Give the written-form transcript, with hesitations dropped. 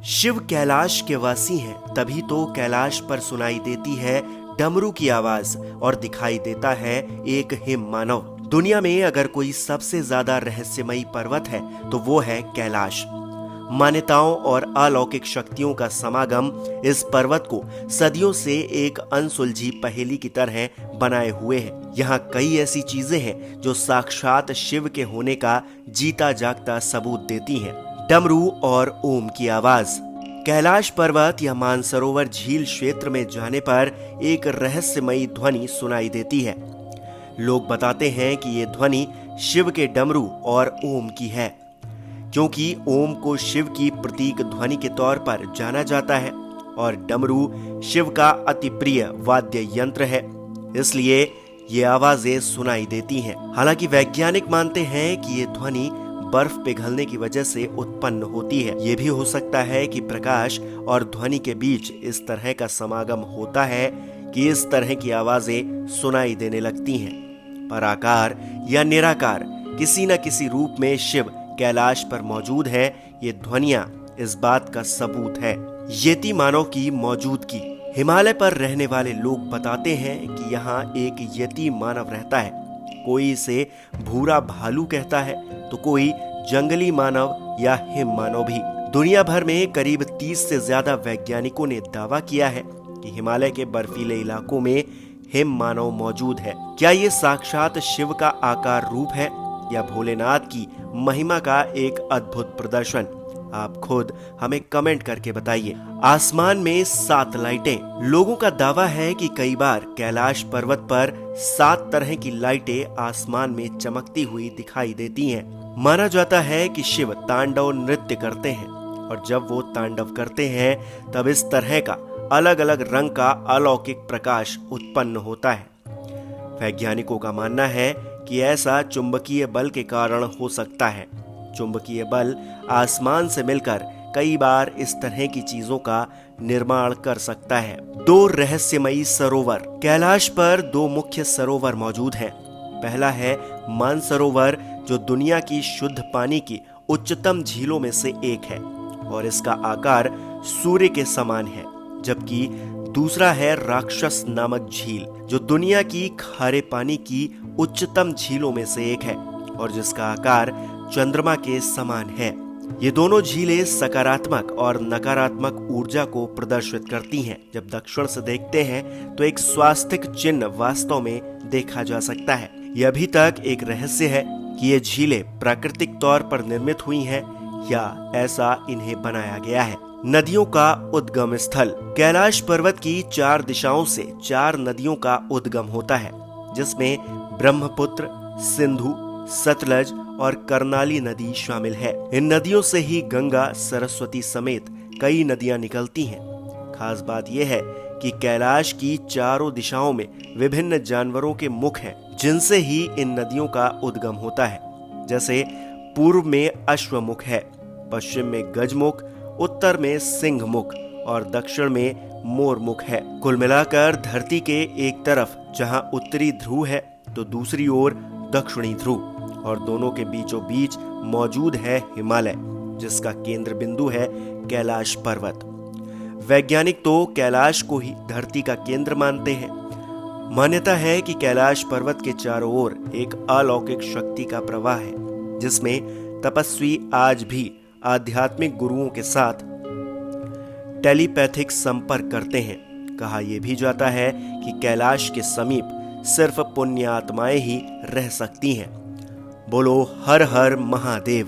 शिव कैलाश के वासी हैं, तभी तो कैलाश पर सुनाई देती है डमरू की आवाज और दिखाई देता है एक हिम मानव। दुनिया में अगर कोई सबसे ज्यादा रहस्यमयी पर्वत है तो वो है कैलाश। मान्यताओं और अलौकिक शक्तियों का समागम इस पर्वत को सदियों से एक अनसुलझी पहेली की तरह बनाए हुए है। यहाँ कई ऐसी चीजें हैं जो साक्षात शिव के होने का जीता जागता सबूत देती हैं। डमरू और ओम की आवाज। कैलाश पर्वत या मानसरोवर झील क्षेत्र में जाने पर एक रहस्यमयी ध्वनि सुनाई देती है। लोग बताते हैं कि ये ध्वनि शिव के डमरू और ओम की है, क्योंकि ओम को शिव की प्रतीक ध्वनि के तौर पर जाना जाता है और डमरू शिव का अति प्रिय वाद्य यंत्र है, इसलिए ये आवाजें सुनाई देती हैं। हालांकि वैज्ञानिक मानते हैं कि ये ध्वनि बर्फ पिघलने की वजह से उत्पन्न होती है। ये भी हो सकता है कि प्रकाश और ध्वनि के बीच इस तरह का समागम होता है कि इस तरह की आवाजें सुनाई देने लगती हैं। पर आकार या निराकार किसी न किसी रूप में शिव कैलाश पर मौजूद है, ये ध्वनियां इस बात का सबूत है। यति मानव की मौजूदगी। हिमालय पर रहने वाले लोग बताते हैं कि यहाँ एक यति मानव रहता है। कोई इसे भूरा भालू कहता है तो कोई जंगली मानव या हिम मानव भी। दुनिया भर में करीब 30 से ज्यादा वैज्ञानिकों ने दावा किया है कि हिमालय के बर्फीले इलाकों में हिम मानव मौजूद है। क्या ये साक्षात शिव का आकार रूप है या भोलेनाथ की महिमा का एक अद्भुत प्रदर्शन? आप खुद हमें कमेंट करके बताइए। आसमान में 7 लाइटें। लोगों का दावा है कि कई बार कैलाश पर्वत पर 7 तरह की लाइटें आसमान में चमकती हुई दिखाई देती हैं। माना जाता है कि शिव तांडव नृत्य करते हैं और जब वो तांडव करते हैं तब इस तरह का अलग अलग रंग का अलौकिक प्रकाश उत्पन्न होता है। वैज्ञानिकों का मानना है कि ऐसा चुंबकीय बल के कारण हो सकता है। चुंबकीय बल आसमान से मिलकर कई बार इस तरह की चीजों का निर्माण कर सकता है। 2 रहस्यमयी सरोवर। कैलाश पर 2 मुख्य सरोवर मौजूद हैं। पहला है मानसरोवर, जो दुनिया की शुद्ध पानी की उच्चतम झीलों में से एक है और इसका आकार सूर्य के समान है। जबकि दूसरा है राक्षस नामक झील, जो दुनिया की खारे पानी की उच्चतम झीलों में से एक है और जिसका आकार चंद्रमा के समान है। ये दोनों झीलें सकारात्मक और नकारात्मक ऊर्जा को प्रदर्शित करती हैं। जब दक्षिण से देखते हैं तो एक स्वास्तिक चिन्ह वास्तव में देखा जा सकता है। यह अभी तक एक रहस्य है कि ये झीलें प्राकृतिक तौर पर निर्मित हुई हैं या ऐसा इन्हें बनाया गया है। नदियों का उद्गम स्थल। कैलाश पर्वत की 4 दिशाओं से 4 नदियों का उद्गम होता है, जिसमें ब्रह्मपुत्र, सिंधु, सतलज और कर्नाली नदी शामिल है। इन नदियों से ही गंगा, सरस्वती समेत कई नदियां निकलती हैं। खास बात यह है कि कैलाश की चारों दिशाओं में विभिन्न जानवरों के मुख हैं, जिनसे ही इन नदियों का उद्गम होता है। जैसे पूर्व में अश्वमुख है, पश्चिम में गजमुख, उत्तर में सिंह मुख और दक्षिण में मोर मुख है। कुल मिलाकर धरती के एक तरफ जहां उत्तरी ध्रुव है तो दूसरी ओर दक्षिणी ध्रुव, और दोनों के बीचों बीच मौजूद है हिमालय, जिसका केंद्र बिंदु है कैलाश पर्वत। वैज्ञानिक तो कैलाश को ही धरती का केंद्र मानते हैं। मान्यता है कि कैलाश पर्वत के चारों ओर एक अलौकिक शक्ति का प्रवाह है, जिसमें तपस्वी आज भी आध्यात्मिक गुरुओं के साथ टेलीपैथिक संपर्क करते हैं। कहा यह भी जाता है कि कैलाश के समीप सिर्फ पुण्य आत्माएं ही रह सकती हैं। बोलो हर हर महादेव।